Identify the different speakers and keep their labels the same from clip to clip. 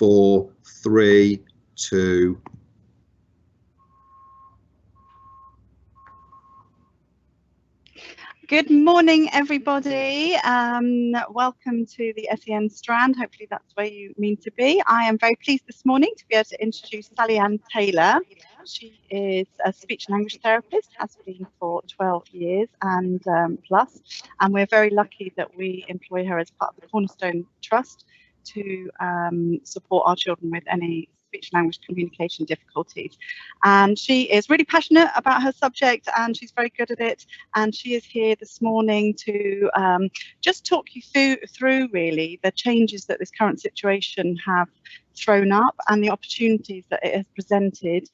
Speaker 1: 4, 3, 2.
Speaker 2: Good morning, everybody. Welcome to the SEN Strand. Hopefully that's where you mean to be. I am very pleased this morning to be able to introduce Sally-Ann Taylor. She is a speech and language therapist, has been for 12 years and plus, and we're very lucky that we employ her as part of the Cornerstone Trust to support our children with any speech and language communication difficulties. And she is really passionate about her subject and she's very good at it. And she is here this morning to just talk you through really the changes that this current situation have thrown up and the opportunities that it has presented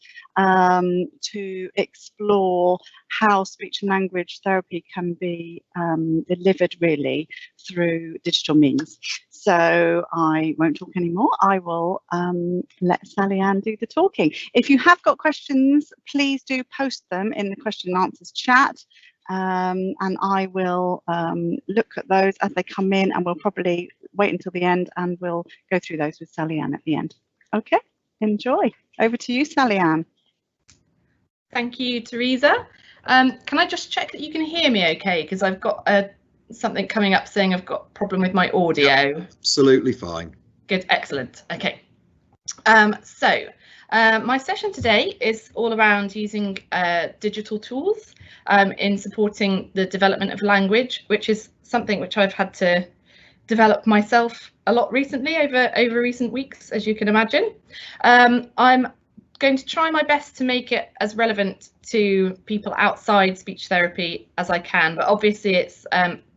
Speaker 2: to explore how speech and language therapy can be delivered really through digital means. So I won't talk anymore. I will let Sally-Ann do the talking. If you have got questions, please do post them in the question and answers chat. And I will look at those as they come in, and we'll probably wait until the end and we'll go through those with Sally-Ann at the end. Okay, enjoy. Over to you, Sally-Ann.
Speaker 3: Thank you, Teresa. Can I just check that you can hear me okay? Because I've got something coming up saying I've got a problem with my audio.
Speaker 1: Absolutely fine.
Speaker 3: Good, excellent. Okay. My session today is all around using digital tools in supporting the development of language, which is something which I've had to develop myself a lot recently over recent weeks, as you can imagine. I'm going to try my best to make it as relevant to people outside speech therapy as I can, but obviously it's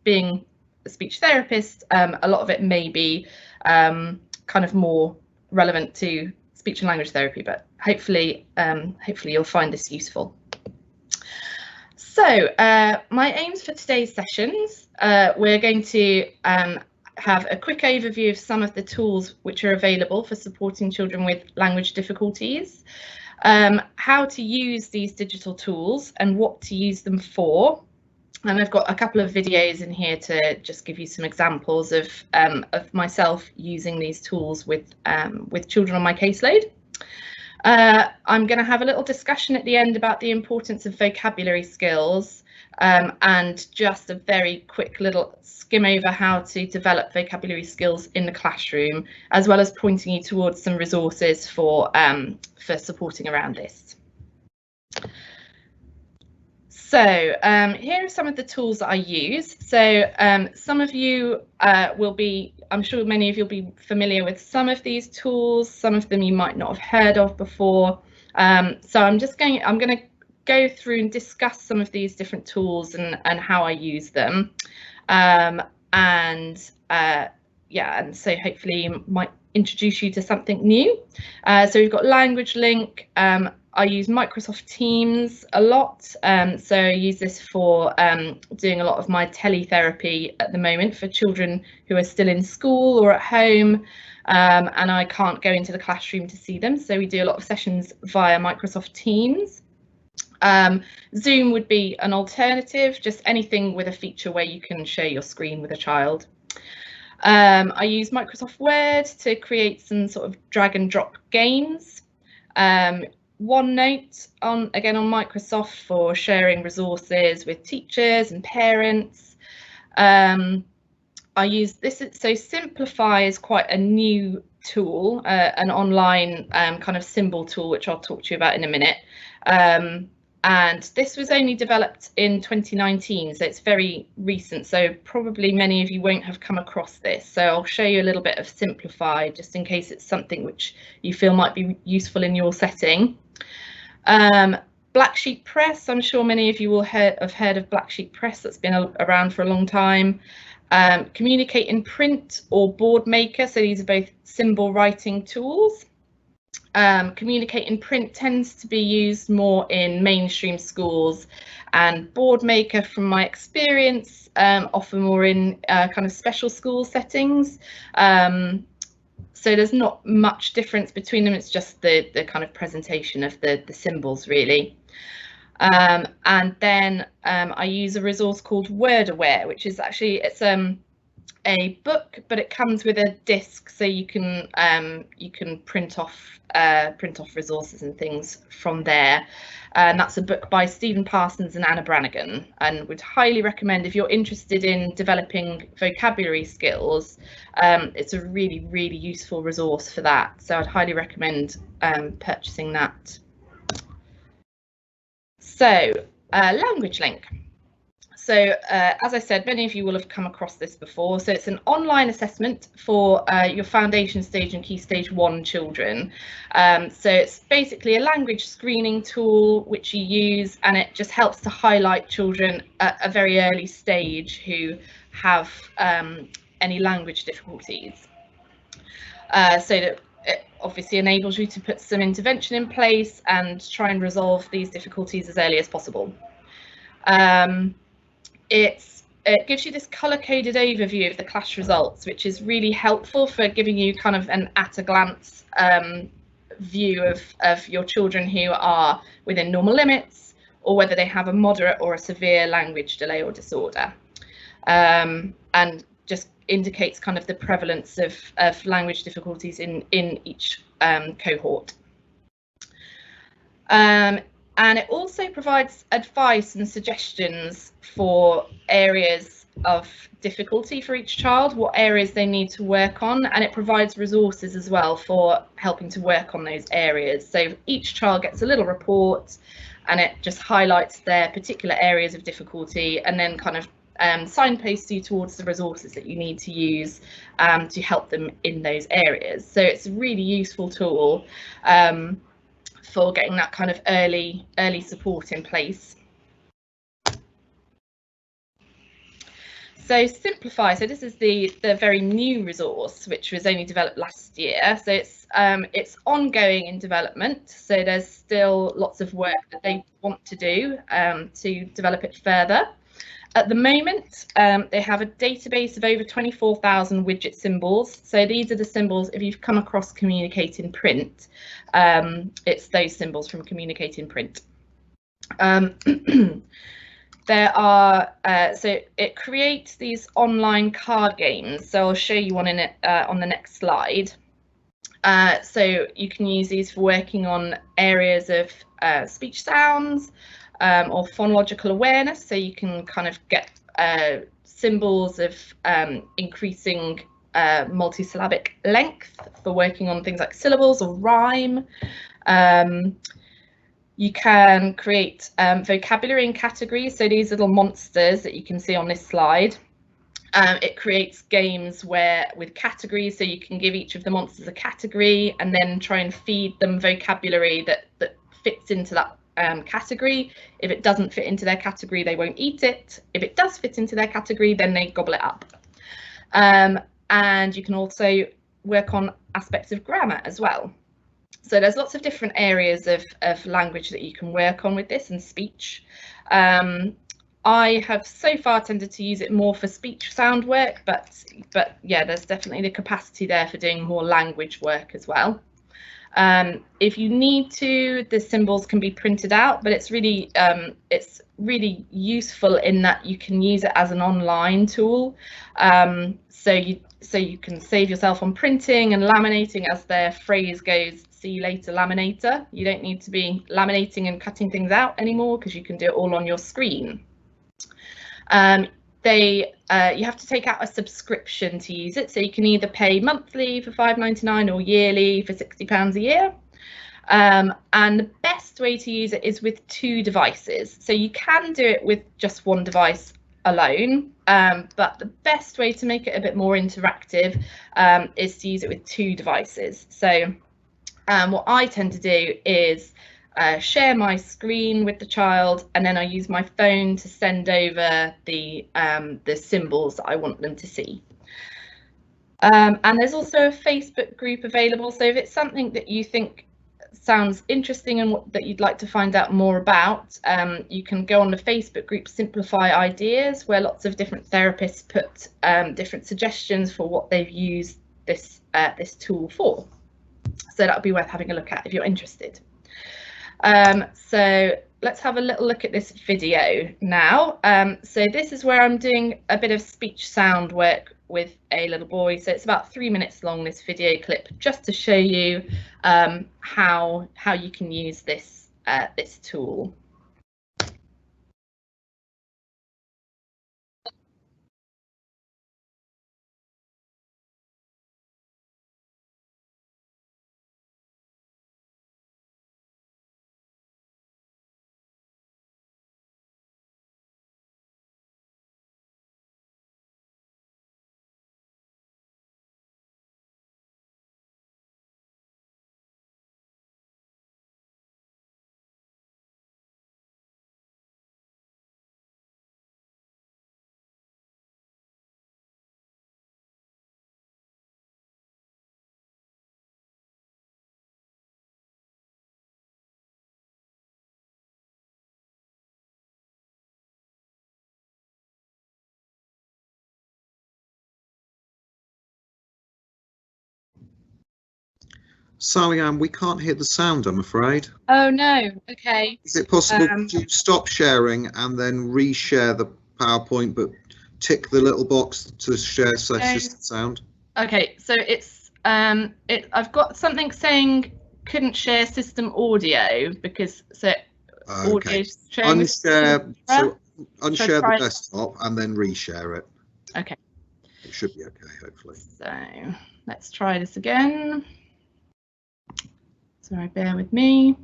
Speaker 3: being a speech therapist, a lot of it may be kind of more relevant to speech and language therapy, but hopefully you'll find this useful. So my aims for today's sessions, we're going to have a quick overview of some of the tools which are available for supporting children with language difficulties, how to use these digital tools and what to use them for. And I've got a couple of videos in here to just give you some examples of myself using these tools with children on my caseload. I'm going to have a little discussion at the end about the importance of vocabulary skills and just a very quick little skim over how to develop vocabulary skills in the classroom, as well as pointing you towards some resources for supporting around this. So here are some of the tools that I use. So some of you will be, I'm sure many of you will be familiar with some of these tools, some of them you might not have heard of before. So I'm going to go through and discuss some of these different tools and how I use them. Yeah, and so hopefully might introduce you to something new. So we've got Language Link. I use Microsoft Teams a lot, so I use this for doing a lot of my teletherapy at the moment for children who are still in school or at home, and I can't go into the classroom to see them, so we do a lot of sessions via Microsoft Teams. Zoom would be an alternative, just anything with a feature where you can share your screen with a child. I use Microsoft Word to create some sort of drag and drop games. OneNote again on Microsoft for sharing resources with teachers and parents. I use this, so Simplify is quite a new tool, an online kind of symbol tool, which I'll talk to you about in a minute. And this was only developed in 2019, so it's very recent, so probably many of you won't have come across this. So I'll show you a little bit of Simplify, just in case it's something which you feel might be useful in your setting. Black Sheep Press, I'm sure many of you will have heard of Black Sheep Press, that's been around for a long time. Communicate in Print or Board Maker, so these are both symbol writing tools. Communicate in Print tends to be used more in mainstream schools, and Board Maker, from my experience, often more in kind of special school settings. So there's not much difference between them, it's just the kind of presentation of the symbols really. And then I use a resource called WordAware, which is actually, it's a book, but it comes with a disc, so you can print off resources and things from there. And that's a book by Stephen Parsons and Anna Brannigan, and would highly recommend if you're interested in developing vocabulary skills. It's a really, really useful resource for that, so I'd highly recommend purchasing that. So Language Link. So as I said, many of you will have come across this before. So it's an online assessment for your foundation stage and key stage 1 children. So it's basically a language screening tool which you use, and it just helps to highlight children at a very early stage who have any language difficulties. So that it obviously enables you to put some intervention in place and try and resolve these difficulties as early as possible. It gives you this colour-coded overview of the class results, which is really helpful for giving you kind of an at-a-glance view of your children who are within normal limits, or whether they have a moderate or a severe language delay or disorder, and just indicates kind of the prevalence of language difficulties in each cohort. And it also provides advice and suggestions for areas of difficulty for each child, what areas they need to work on, and it provides resources as well for helping to work on those areas. So each child gets a little report, and it just highlights their particular areas of difficulty, and then kind of signposts you towards the resources that you need to use to help them in those areas. So it's a really useful tool for getting that kind of early support in place. So Simplify, so this is the very new resource which was only developed last year. So it's ongoing in development, so there's still lots of work that they want to do to develop it further. At the moment, they have a database of over 24,000 widget symbols. So these are the symbols, if you've come across Communicate in Print, it's those symbols from Communicate in Print. There are, so it creates these online card games. So I'll show you one in it on the next slide. So you can use these for working on areas of speech sounds, or phonological awareness, so you can kind of get symbols of increasing multisyllabic length for working on things like syllables or rhyme. You can create vocabulary in categories, so these little monsters that you can see on this slide. It creates games with categories, so you can give each of the monsters a category and then try and feed them vocabulary that fits into that category. If it doesn't fit into their category, they won't eat it. If it does fit into their category, then they gobble it up. And you can also work on aspects of grammar as well. So there's lots of different areas of language that you can work on with this, and speech. I have so far tended to use it more for speech sound work, but yeah, there's definitely the capacity there for doing more language work as well. If you need to, the symbols can be printed out, but it's really useful in that you can use it as an online tool. So you can save yourself on printing and laminating, as their phrase goes, see you later, laminator. You don't need to be laminating and cutting things out anymore, because you can do it all on your screen. You have to take out a subscription to use it, so you can either pay monthly for £5.99 or yearly for £60 a year. And the best way to use it is with 2 devices. So you can do it with just 1 device alone, but the best way to make it a bit more interactive is to use it with 2 devices. So what I tend to do is share my screen with the child, and then I use my phone to send over the symbols that I want them to see. And there's also a Facebook group available, so if it's something that you think sounds interesting and that you'd like to find out more about, you can go on the Facebook group Simplify Ideas, where lots of different therapists put different suggestions for what they've used this tool for. So that would be worth having a look at if you're interested. So let's have a little look at this video now. So this is where I'm doing a bit of speech sound work with a little boy. So it's about 3 minutes long, this video clip, just to show you how you can use this this tool.
Speaker 1: Sally Ann, we can't hear the sound, I'm afraid.
Speaker 3: Oh no, okay.
Speaker 1: Is it possible to stop sharing and then reshare the PowerPoint, but tick the little box to share session sound? Okay,
Speaker 3: so it's I've got something saying couldn't share system audio because audio sharing.
Speaker 1: Unshare the desktop and then reshare it.
Speaker 3: Okay.
Speaker 1: It should be okay, hopefully.
Speaker 3: So let's try this again. Sorry, bear with me.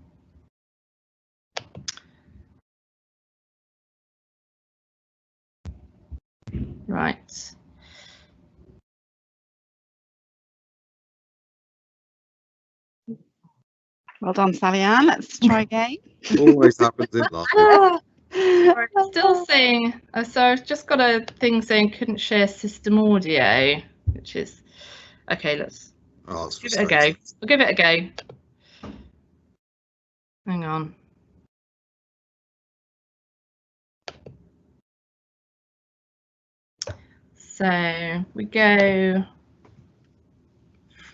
Speaker 3: Right.
Speaker 2: Well done, Sally Ann. Let's try again.
Speaker 1: Always happens in life.
Speaker 3: Still saying, so I've just got a thing saying couldn't share system audio, which is, okay, let's give it a go. We'll give it a go. Hang on. So we go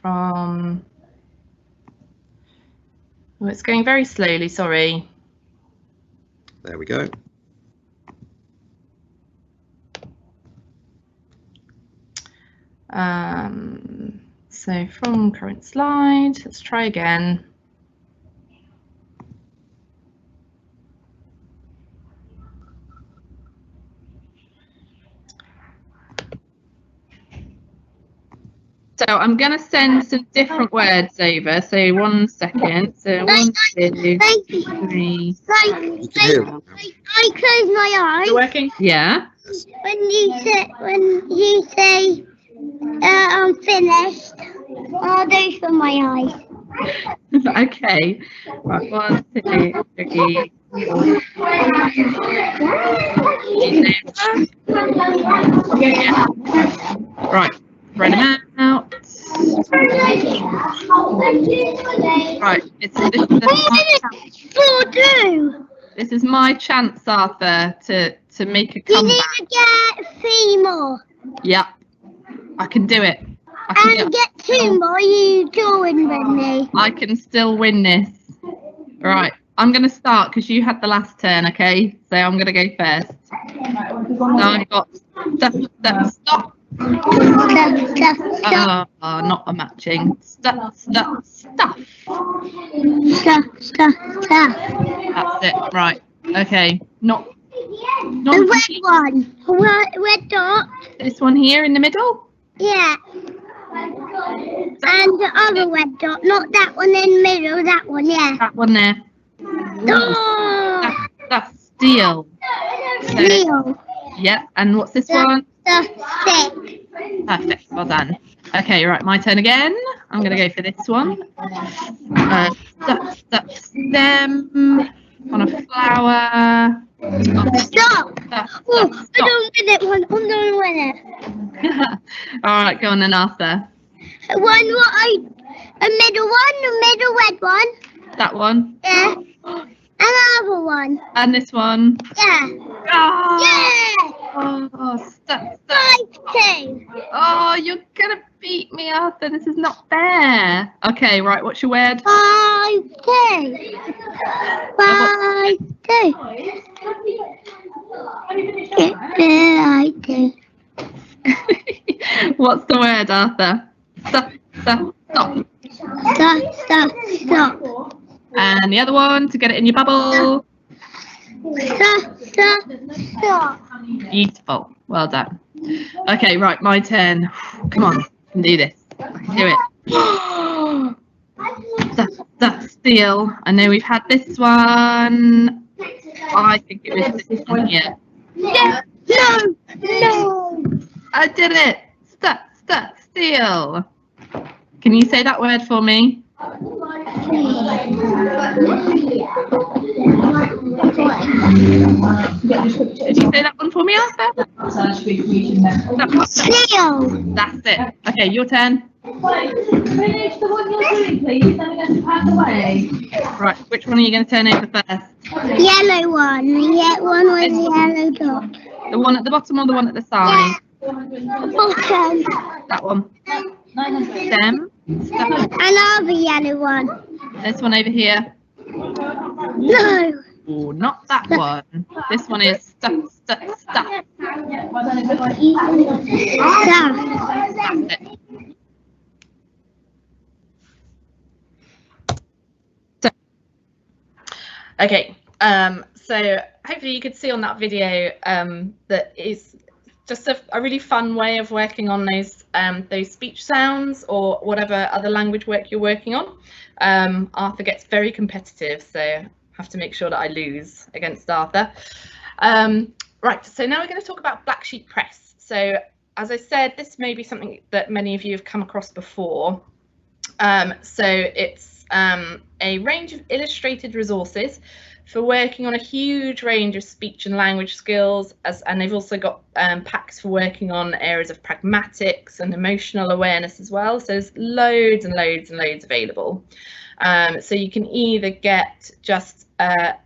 Speaker 3: from, oh, it's going very slowly, sorry.
Speaker 1: There we go.
Speaker 3: So from current slide, let's try again. So I'm going to send some different words over. So 1 second. So 1, 2, 3.
Speaker 4: I close my eyes.
Speaker 3: You're working? Yeah.
Speaker 4: When you say I'm finished, I'll do for my eyes.
Speaker 3: Okay. Right, 1, 2, 3, 4. Right. Spread them out. Right, this is my chance, Arthur, to make a comeback.
Speaker 4: You need to get 3 more.
Speaker 3: Yep, I can do it.
Speaker 4: Get 2 more, you join with me.
Speaker 3: I can still win this. Right, I'm going to start because you had the last turn, okay? So I'm going to go first. So I've got stop. Not a matching. Stuff. That's it. Right. Okay. Not
Speaker 4: the red one. Red dot.
Speaker 3: This one here in the middle?
Speaker 4: Yeah. And the other red dot, not that one in the middle, that one, yeah.
Speaker 3: That one there.
Speaker 4: Oh!
Speaker 3: That's steel.
Speaker 4: Steel.
Speaker 3: Yep. And what's this one?
Speaker 4: Stick.
Speaker 3: Perfect. Well done. Okay, right, my turn again. I'm going to go for this one. Stem on a flower.
Speaker 4: Stop. I don't win it. I don't win it.
Speaker 3: All right, go on then, Arthur.
Speaker 4: A middle one, a middle red one.
Speaker 3: That one?
Speaker 4: Yeah. Another one.
Speaker 3: And this one?
Speaker 4: Yeah.
Speaker 3: Oh,
Speaker 4: yeah.
Speaker 3: Oh, stop.
Speaker 4: 5-2.
Speaker 3: Oh, you're going to beat me, Arthur. This is not fair. Okay, right, what's your word?
Speaker 4: 5-2. 5-2. 5-2.
Speaker 3: What's the word, Arthur? Stop, stop, stop.
Speaker 4: Stop, stop, stop.
Speaker 3: And the other one to get it in your bubble.
Speaker 4: Stop, stop, stop.
Speaker 3: Beautiful. Well done. Okay, right, my turn. Come on, I can do this. I can do it. Stuff, steal. I know we've had this one. I think it was this one here.
Speaker 4: No, no, no.
Speaker 3: I did it. Stuff, steal. Can you say that word for me? Did you say that one for me, Arthur?
Speaker 4: Steal.
Speaker 3: That's it. Okay, your turn.
Speaker 5: Finish the one you're doing, please. Then we're going to pack away.
Speaker 3: Right, which one are you going to turn over first?
Speaker 4: Yellow one. The one with the yellow dot.
Speaker 3: The one at the bottom or the one at the side?
Speaker 4: Bottom.
Speaker 3: That one. Stem.
Speaker 4: Another yellow one.
Speaker 3: This one over here.
Speaker 4: No.
Speaker 3: Oh, not that one. This one is stuff.
Speaker 4: Stuff.
Speaker 3: Okay, so hopefully you could see on that video that is just a really fun way of working on those speech sounds or whatever other language work you're working on. Arthur gets very competitive, so I have to make sure that I lose against Arthur. Right, so now we're going to talk about black sheep press. So as I said, this may be something that many of you have come across before. So it's a range of illustrated resources for working on a huge range of speech and language skills, and they've also got packs for working on areas of pragmatics and emotional awareness as well. So there's loads and loads and loads available. So you can either get just a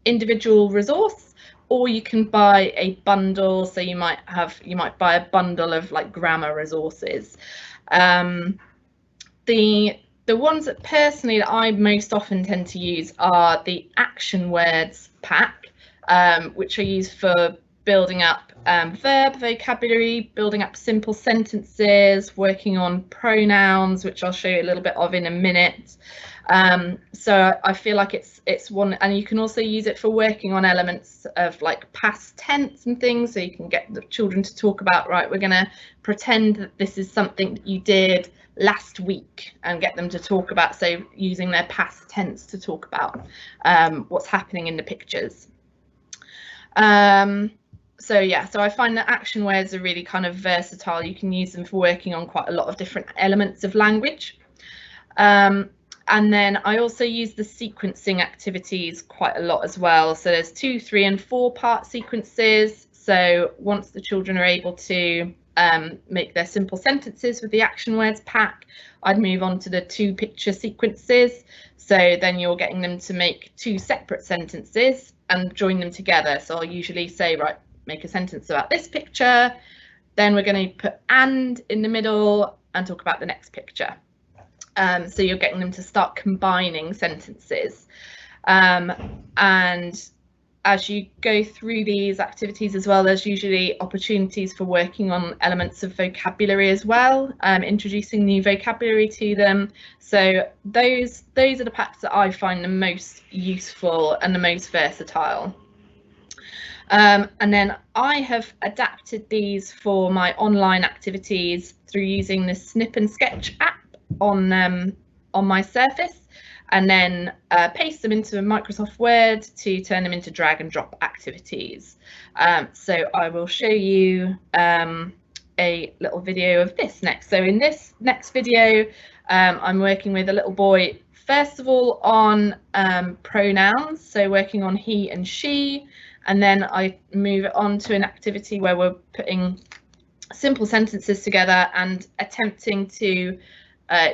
Speaker 3: individual resource, or you can buy a bundle. So you might buy a bundle of like grammar resources. The ones that personally that I most often tend to use are the action words pack, which I use for building up verb vocabulary, building up simple sentences, working on pronouns, which I'll show you a little bit of in a minute. So I feel like it's one, and you can also use it for working on elements of like past tense and things, so you can get the children to talk about, right, we're going to pretend that this is something that you did last week, and get them to talk about, so using their past tense to talk about what's happening in the pictures. So yeah, so I find that action words are really kind of versatile. You can use them for working on quite a lot of different elements of language. And then I also use the sequencing activities quite a lot as well. So there's 2, 3 and 4 part sequences. So once the children are able to make their simple sentences with the action words pack, I'd move on to the 2 picture sequences. So then you're getting them to make 2 separate sentences and join them together. So I'll usually say, right, make a sentence about this picture, then we're going to put and in the middle and talk about the next picture. So you're getting them to start combining sentences. And as you go through these activities as well, there's usually opportunities for working on elements of vocabulary as well, introducing new vocabulary to them. So those are the packs that I find the most useful and the most versatile. And then I have adapted these for my online activities through using the Snip and Sketch app on my Surface, and then paste them into Microsoft Word to turn them into drag and drop activities. So I will show you a little video of this next. So in this next video, I'm working with a little boy, first of all on pronouns, so working on he and she, and then I move it on to an activity where we're putting simple sentences together and attempting to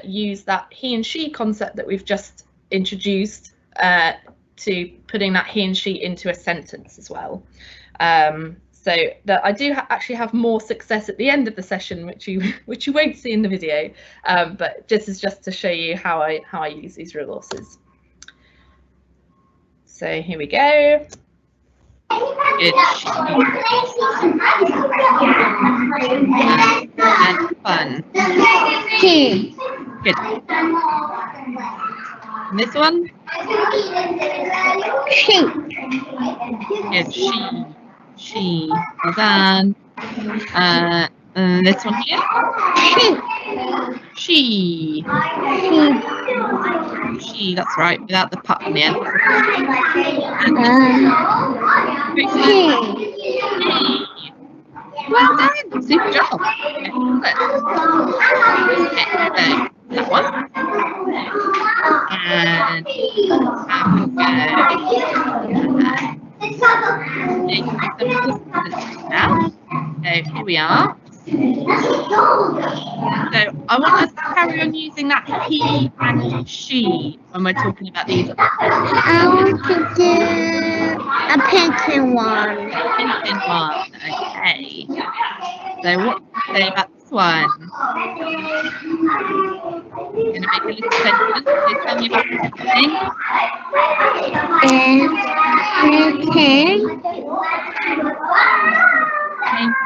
Speaker 3: use that he and she concept that we've just introduced to putting that he and she into a sentence as well. So that I do actually have more success at the end of the session, which you won't see in the video, but this is just to show you how I use these resources. So here we go. Good. And fun.
Speaker 4: She.
Speaker 3: Good. And this one?
Speaker 4: Sheep.
Speaker 3: Good. She. Well done. This one here?
Speaker 4: Sheep.
Speaker 3: She. That's right. Without the pup on the end.
Speaker 4: She.
Speaker 3: Well done. Super job. Excellent. Okay, so that one. And now. So here we are. So I want us to carry on using that he and she when we're talking about these.
Speaker 4: I want to do a painting one.
Speaker 3: Painting one. Okay. So what to say about this one? I'm going to make a little sentence. So tell me about painting.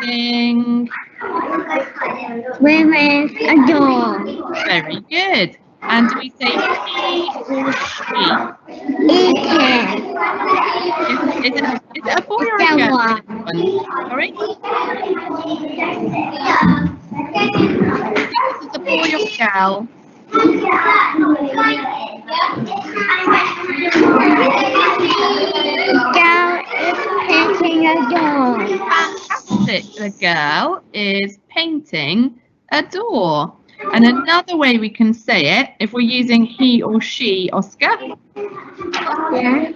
Speaker 3: Painting.
Speaker 4: With a dog.
Speaker 3: Very good. And do we say he or she?
Speaker 4: Eating.
Speaker 3: Is it a boy or a girl? Sorry? This is a boy or a girl?
Speaker 4: Girl is painting a door.
Speaker 3: Fantastic. The girl is painting a door. And another way we can say it, if we're using he or she, Oscar,
Speaker 4: Yeah.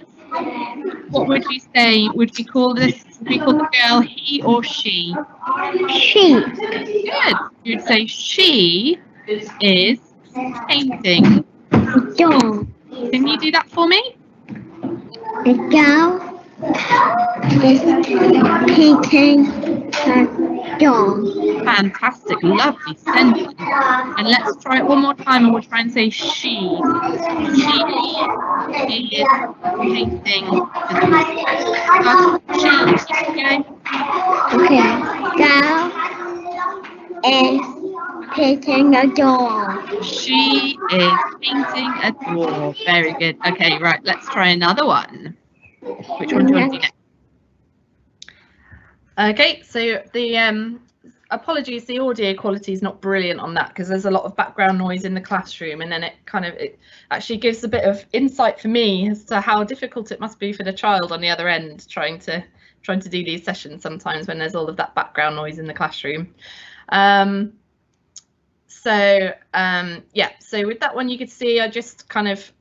Speaker 3: what would you say? Would we call this? Would we call the girl he or she?
Speaker 4: She.
Speaker 3: Good. You'd say she is painting
Speaker 4: A door.
Speaker 3: Can you do that for me?
Speaker 4: The girl is painting a door.
Speaker 3: Fantastic, lovely sentence. And let's try it one more time and we'll try and say she. She is painting a door.
Speaker 4: Okay. Girl is painting a door.
Speaker 3: She is painting a door. Very good. Okay, right, let's try another one. Which one do you want to do next? Okay, so the apologies, the audio quality is not brilliant on that because there's a lot of background noise in the classroom, and then it actually gives a bit of insight for me as to how difficult it must be for the child on the other end trying to do these sessions sometimes when there's all of that background noise in the classroom. Yeah, so with that one you could see I just kind of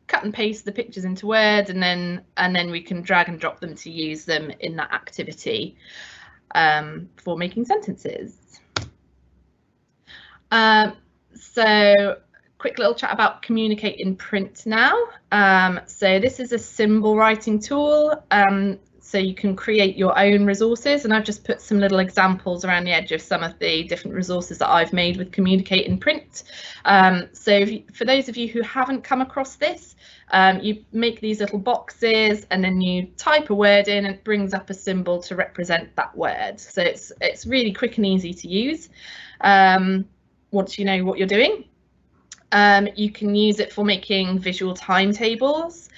Speaker 3: cut and paste the pictures into Word, and then we can drag and drop them to use them in that activity for making sentences. So quick little chat about Communicate in Print now. So this is a symbol writing tool, so you can create your own resources, and I've just put some little examples around the edge of some of the different resources that I've made with Communicate in Print. So for those of you who haven't come across this, you make these little boxes and then you type a word in and it brings up a symbol to represent that word. So it's really quick and easy to use once you know what you're doing. You can use it for making visual timetables.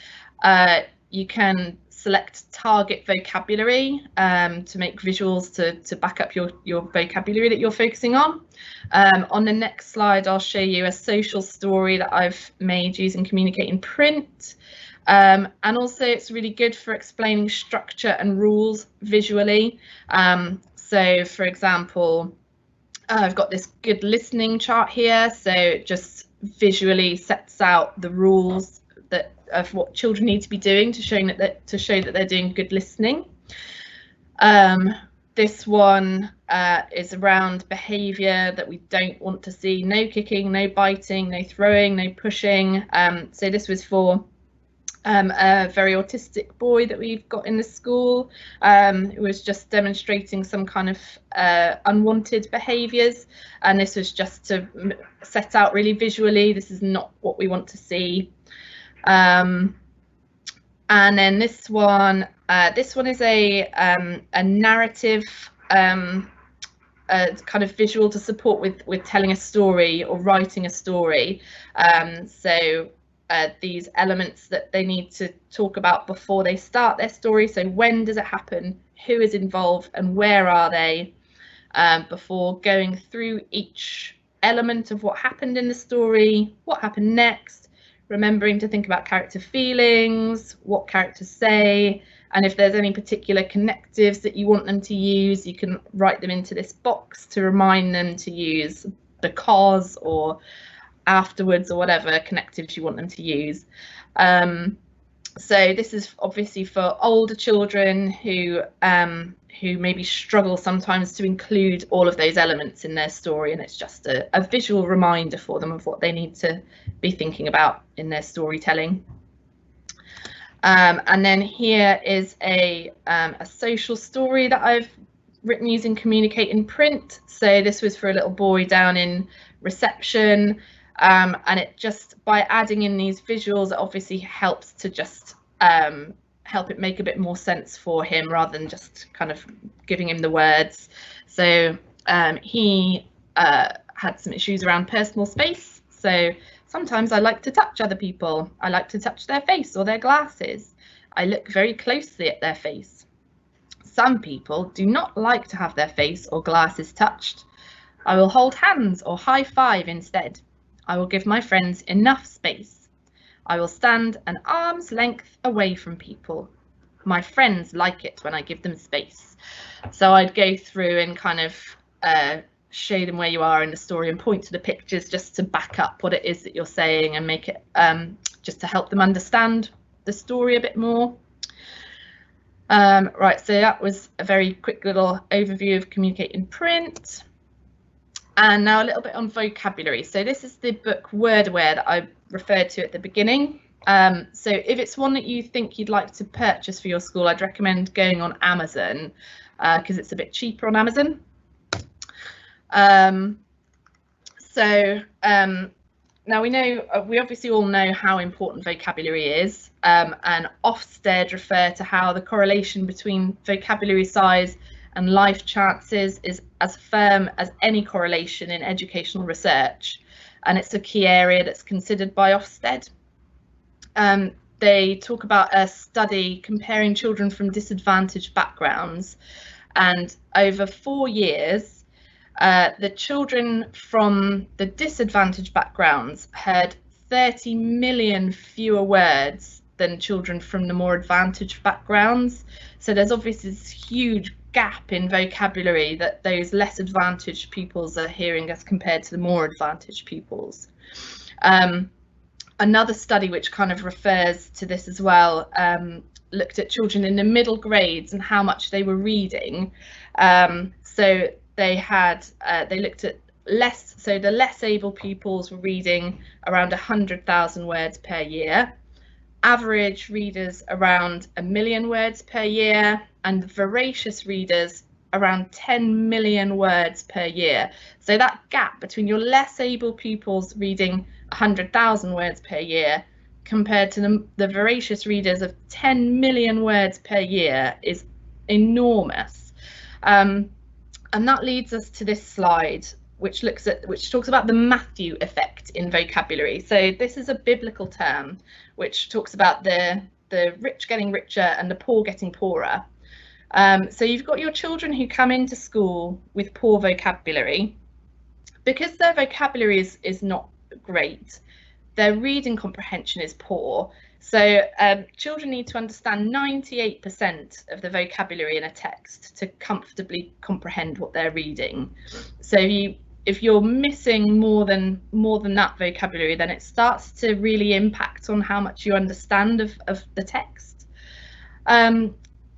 Speaker 3: You can select target vocabulary to make visuals to back up your vocabulary that you're focusing on. On the next slide, I'll show you a social story that I've made using Communicate in Print. And also it's really good for explaining structure and rules visually. So for example, I've got this good listening chart here, so it just visually sets out the rules of what children need to be doing to show that they're doing good listening. This one is around behaviour that we don't want to see. No kicking, no biting, no throwing, no pushing. So this was for a very autistic boy that we've got in the school, who was just demonstrating some kind of unwanted behaviours, and this was just to set out really visually, this is not what we want to see. And then this one This one is a narrative, kind of visual to support with telling a story or writing a story. So these elements that they need to talk about before they start their story. So when does it happen? Who is involved and where are they? Before going through each element of what happened in the story, what happened next, remembering to think about character feelings, what characters say, and if there's any particular connectives that you want them to use, you can write them into this box to remind them to use because or afterwards or whatever connectives you want them to use. So this is obviously for older children who maybe struggle sometimes to include all of those elements in their story, and it's just a visual reminder for them of what they need to be thinking about in their storytelling. And then here is a social story that I've written using Communicate in Print. So this was for a little boy down in reception, and it just, by adding in these visuals, it obviously helps to just help it make a bit more sense for him rather than just kind of giving him the words. So he had some issues around personal space. So sometimes I like to touch other people. I like to touch their face or their glasses. I look very closely at their face. Some people do not like to have their face or glasses touched. I will hold hands or high five instead. I will give my friends enough space. I will stand an arm's length away from people. My friends like it when I give them space. So I'd go through and kind of show them where you are in the story and point to the pictures just to back up what it is that you're saying and make it just to help them understand the story a bit more. Right, so that was a very quick little overview of Communicate in Print. And now a little bit on vocabulary. So this is the book Wordaware that I referred to at the beginning. So if it's one that you think you'd like to purchase for your school, I'd recommend going on Amazon because it's a bit cheaper on Amazon. Now we obviously all know how important vocabulary is, and Ofsted refer to how the correlation between vocabulary size and life chances is as firm as any correlation in educational research, and it's a key area that's considered by Ofsted. They talk about a study comparing children from disadvantaged backgrounds, and over 4 years the children from the disadvantaged backgrounds heard 30 million fewer words than children from the more advantaged backgrounds. So there's obviously this huge gap in vocabulary that those less advantaged pupils are hearing as compared to the more advantaged pupils. Another study which kind of refers to this as well looked at children in the middle grades and how much they were reading. So they looked at the less able pupils were reading around 100,000 words per year, average readers around 1 million words per year, and voracious readers around 10 million words per year. So that gap between your less able pupils reading 100,000 words per year compared to the voracious readers of 10 million words per year is enormous. And that leads us to this slide, which talks about the Matthew effect in vocabulary. So this is a biblical term which talks about the rich getting richer and the poor getting poorer. So you've got your children who come into school with poor vocabulary. Because their vocabulary is not great, their reading comprehension is poor. So children need to understand 98% of the vocabulary in a text to comfortably comprehend what they're reading. So if you're missing more than that vocabulary, then it starts to really impact on how much you understand of the text.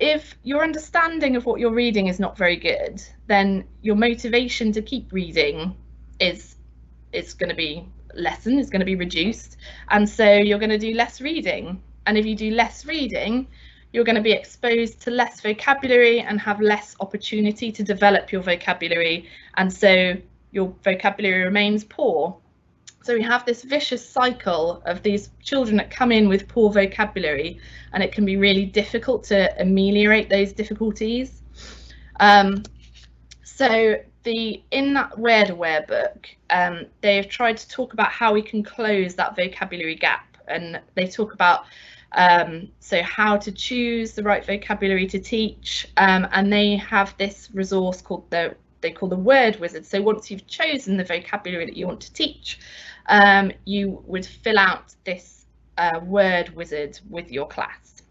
Speaker 3: If your understanding of what you're reading is not very good, then your motivation to keep reading is going to be lessened, is going to be reduced, and so you're going to do less reading. And if you do less reading, you're going to be exposed to less vocabulary and have less opportunity to develop your vocabulary, and so your vocabulary remains poor. So we have this vicious cycle of these children that come in with poor vocabulary, and it can be really difficult to ameliorate those difficulties. So in that Word Aware book, they've tried to talk about how we can close that vocabulary gap, and they talk about so how to choose the right vocabulary to teach, and they have this resource called they call the Word Wizard. So once you've chosen the vocabulary that you want to teach, you would fill out this word wizard with your class.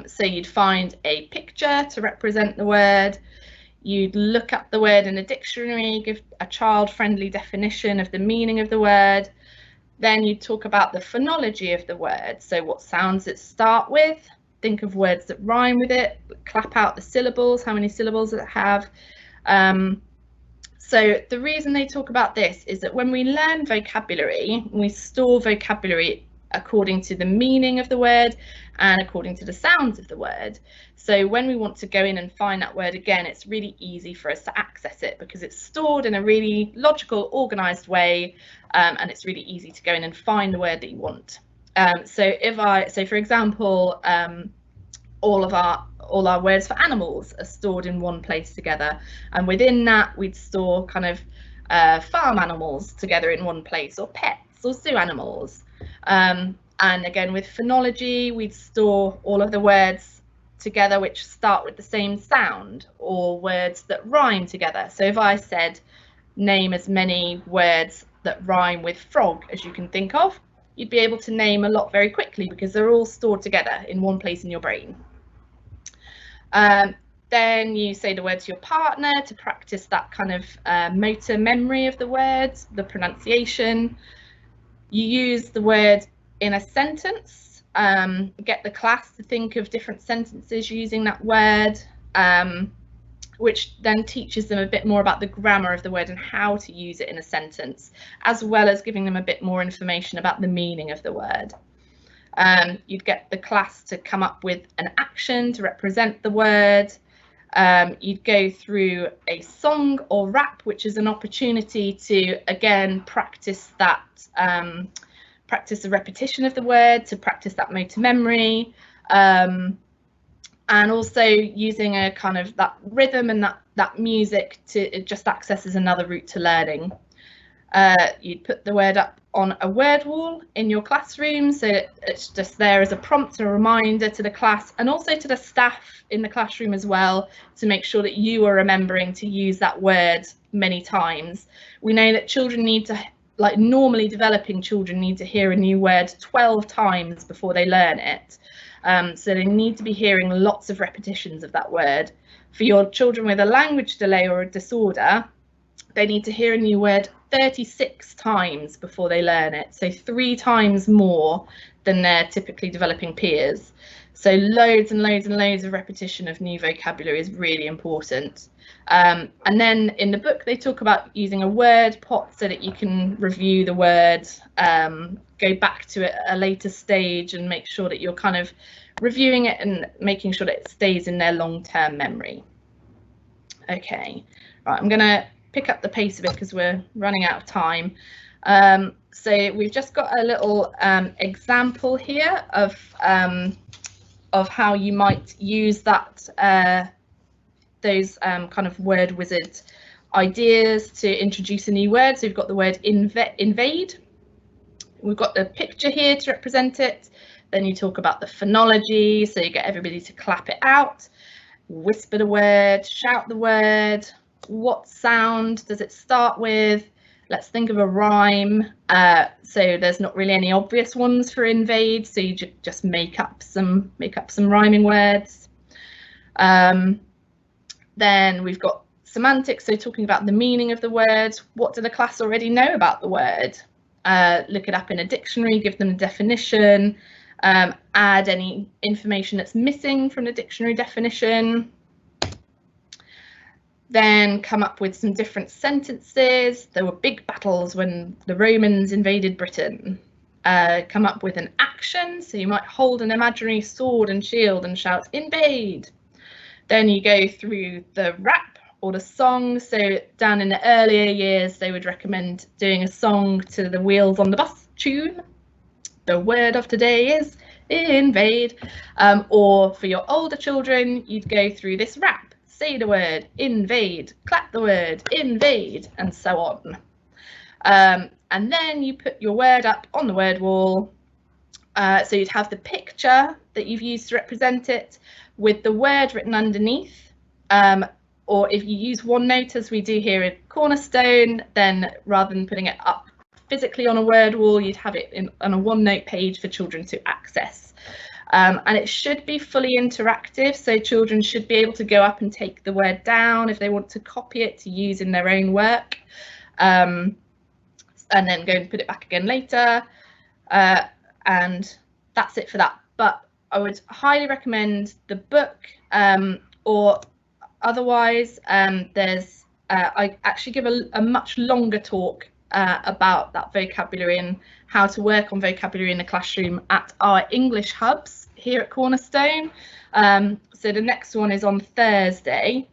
Speaker 3: So you'd find a picture to represent the word. You'd look up the word in a dictionary, give a child-friendly definition of the meaning of the word. Then you'd talk about the phonology of the word, so what sounds it start with. Think of words that rhyme with it, clap out the syllables, how many syllables does it have. So the reason they talk about this is that when we learn vocabulary, we store vocabulary according to the meaning of the word and according to the sounds of the word. So when we want to go in and find that word again, it's really easy for us to access it because it's stored in a really logical, organized way, and it's really easy to go in and find the word that you want. So for example, all our words for animals are stored in one place together, and within that we'd store kind of farm animals together in one place, or pets or zoo animals. And again, with phonology, we'd store all of the words together which start with the same sound, or words that rhyme together. So if I said name as many words that rhyme with frog as you can think of, you'd be able to name a lot very quickly because they're all stored together in one place in your brain. Then you say the word to your partner to practice that kind of motor memory of the words, the pronunciation. You use the word in a sentence, get the class to think of different sentences using that word, which then teaches them a bit more about the grammar of the word and how to use it in a sentence, as well as giving them a bit more information about the meaning of the word. You'd get the class to come up with an action to represent the word. You'd go through a song or rap, which is an opportunity to again practice that, practice the repetition of the word, to practice that motor memory, and also using a kind of that rhythm and that music to just access as another route to learning. You'd put the word up on a word wall in your classroom, so it's just there as a prompt, a reminder to the class and also to the staff in the classroom as well, to make sure that you are remembering to use that word many times. We know that children need to, like normally developing children, need to hear a new word 12 times before they learn it. So they need to be hearing lots of repetitions of that word. For your children with a language delay or a disorder, they need to hear a new word 36 times before they learn it, so 3 times more than their typically developing peers. So loads and loads and loads of repetition of new vocabulary is really important. And then in the book they talk about using a word pot so that you can review the word, go back to it at a later stage and make sure that you're kind of reviewing it and making sure that it stays in their long-term memory. Okay, right, I'm gonna pick up the pace a bit because we're running out of time. So we've just got a little example here of how you might use that those kind of word wizard ideas to introduce a new word. So we've got the word invade. We've got the picture here to represent it. Then you talk about the phonology, so you get everybody to clap it out, whisper the word, shout the word. What sound does it start with? Let's think of a rhyme. So there's not really any obvious ones for invade, so you just make up some rhyming words. Then we've got semantics, so talking about the meaning of the word. What do the class already know about the word? Look it up in a dictionary, give them a definition, add any information that's missing from the dictionary definition. Then come up with some different sentences. There were big battles when the Romans invaded Britain. Come up with an action, so you might hold an imaginary sword and shield and shout invade. Then you go through the rap or the song. So down in the earlier years, they would recommend doing a song to the Wheels on the Bus tune. The word of today is invade. Or for your older children, you'd go through this rap. Say the word, invade, clap the word, invade, and so on. And then you put your word up on the word wall. So you'd have the picture that you've used to represent it with the word written underneath. Or if you use OneNote, as we do here at Cornerstone, then rather than putting it up physically on a word wall, you'd have it on a OneNote page for children to access. And it should be fully interactive, so children should be able to go up and take the word down if they want to copy it to use in their own work, and then go and put it back again later. And that's it for that. But I would highly recommend the book, or otherwise there's I actually give a much longer talk about that vocabulary and how to work on vocabulary in the classroom at our English hubs here at Cornerstone. So the next one is on Thursday.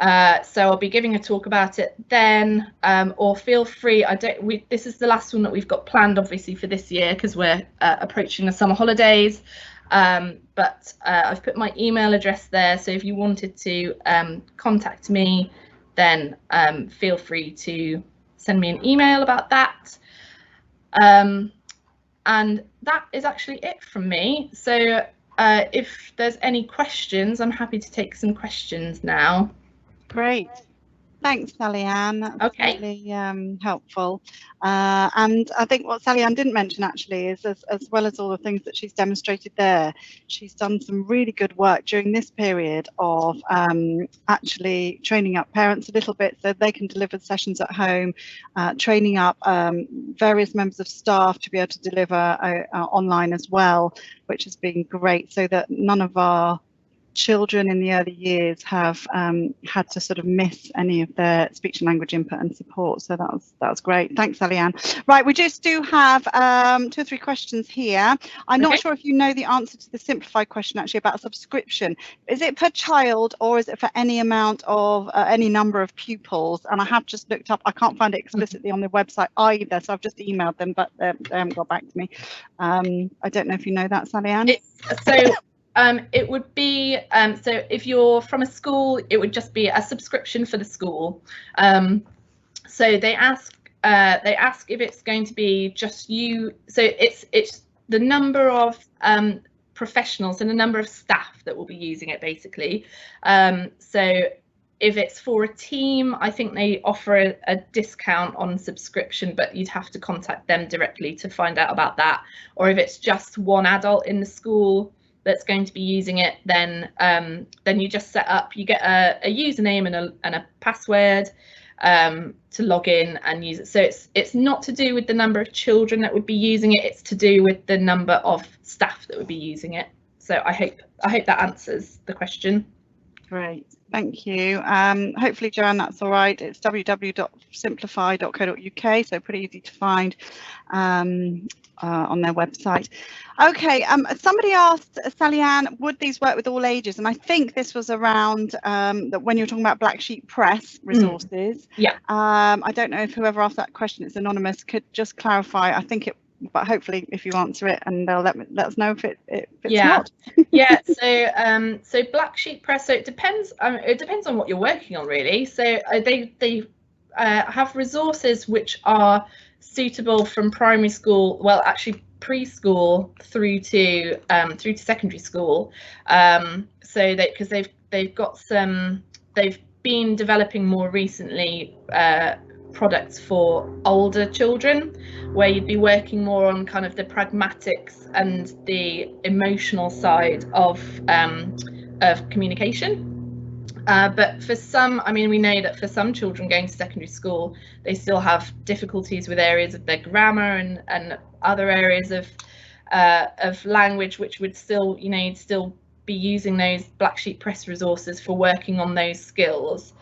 Speaker 3: So I'll be giving a talk about it then, or feel free. This is the last one that we've got planned, obviously, for this year because we're approaching the summer holidays. But I've put my email address there, so if you wanted to contact me, then feel free to send me an email about that. And that is actually it from me. So if there's any questions, I'm happy to take some questions now.
Speaker 2: Great. Thanks, Sally-Ann. That's
Speaker 3: Okay.
Speaker 2: really helpful. And I think what Sally-Ann didn't mention actually is as well as all the things that she's demonstrated there, she's done some really good work during this period of actually training up parents a little bit so they can deliver sessions at home, training up various members of staff to be able to deliver online as well, which has been great, so that none of our children in the early years have had to sort of miss any of their speech and language input and support. So that was great. Thanks, Sally-Ann. Right, we just do have 2 or 3 questions here. I'm not sure if you know the answer to the simplified question actually about subscription. Is it per child or is it for any amount of any number of pupils? And I have just looked up, I can't find it explicitly on the website either, so I've just emailed them, but they haven't got back to me. I don't know if you know that, Sally-Ann.
Speaker 3: It would be, so if you're from a school, it would just be a subscription for the school. So they ask if it's going to be just you. So it's the number of professionals and the number of staff that will be using it, basically. So if it's for a team, I think they offer a discount on subscription, but you'd have to contact them directly to find out about that. Or if it's just one adult in the school that's going to be using it, then you just set up, you get a username and a password to log in and use it. So it's not to do with the number of children that would be using it, it's to do with the number of staff that would be using it. So I hope that answers the question. Great,
Speaker 2: thank you. Hopefully, Joanne, that's all right. It's www.simplify.co.uk, so pretty easy to find on their website. Okay, somebody asked, Sally-Ann, would these work with all ages? And I think this was around that when you're talking about Black Sheep Press resources.
Speaker 3: Yeah.
Speaker 2: I don't know if whoever asked that question, it's anonymous, could just clarify. I think it, but hopefully if you answer it, and they'll let us know if it's not.
Speaker 3: Yeah. So Black Sheep Press. So it depends. It depends on what you're working on, really. So they have resources which are suitable from primary school. Well, actually preschool through to secondary school. So because they've got some. They've been developing more recently products for older children, where you'd be working more on kind of the pragmatics and the emotional side of communication. But for some, I mean, we know that for some children going to secondary school, they still have difficulties with areas of their grammar and other areas of language, which would still, you'd still be using those Black Sheep Press resources for working on those skills.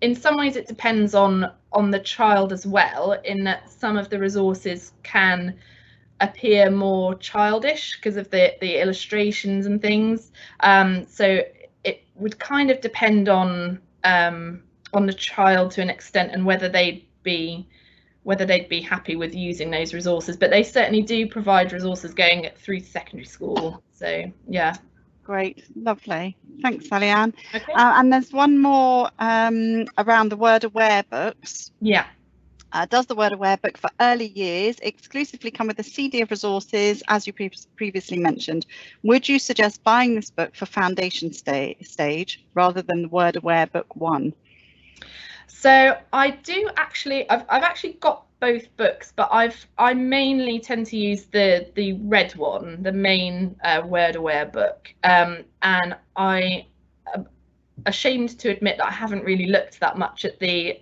Speaker 3: In some ways it depends on the child as well, in that some of the resources can appear more childish because of the illustrations and things. So it would kind of depend on the child to an extent, and whether they'd be happy with using those resources. But they certainly do provide resources going through secondary school. So yeah.
Speaker 2: Great, lovely. Thanks, Sally-Ann.
Speaker 3: Okay.
Speaker 2: And there's one more around the Word Aware books.
Speaker 3: Yeah.
Speaker 2: Does the Word Aware book for early years exclusively come with a CD of resources, as you previously mentioned? Would you suggest buying this book for foundation stage rather than the Word Aware book 1?
Speaker 3: So I do actually, I've actually got both books, but I mainly tend to use the red one, the main Word Aware book, and I am ashamed to admit that I haven't really looked that much at the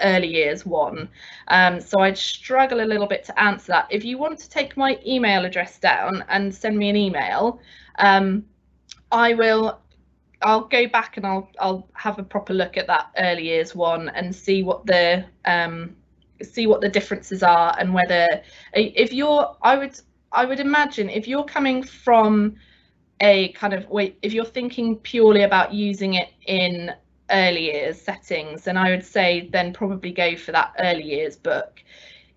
Speaker 3: early years one, so I'd struggle a little bit to answer that. If you want to take my email address down and send me an email, I'll go back and I'll have a proper look at that early years one and see what the differences are, and whether I would imagine if you're coming from a kind of if you're thinking purely about using it in early years settings, then I would say then probably go for that early years book.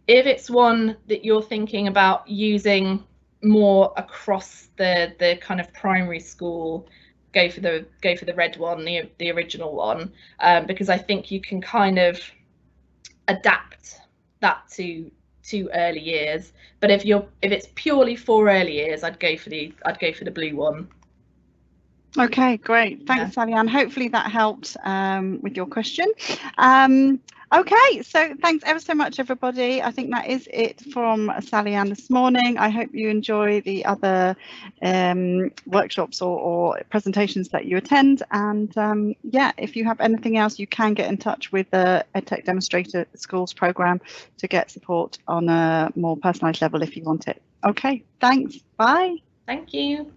Speaker 3: If it's one that you're thinking about using more across the kind of primary school, go for the red one, the original one, because I think you can kind of adapt that to early years. But if it's purely for early years, I'd go for the blue one.
Speaker 2: Okay, great. Thanks, Sally-Ann. Hopefully that helped with your question. Okay, so thanks ever so much, everybody. I think that is it from Sally-Ann this morning. I hope you enjoy the other workshops or presentations that you attend. And yeah, if you have anything else, you can get in touch with the EdTech Demonstrator Schools programme to get support on a more personalised level if you want it. Okay, thanks. Bye.
Speaker 3: Thank you.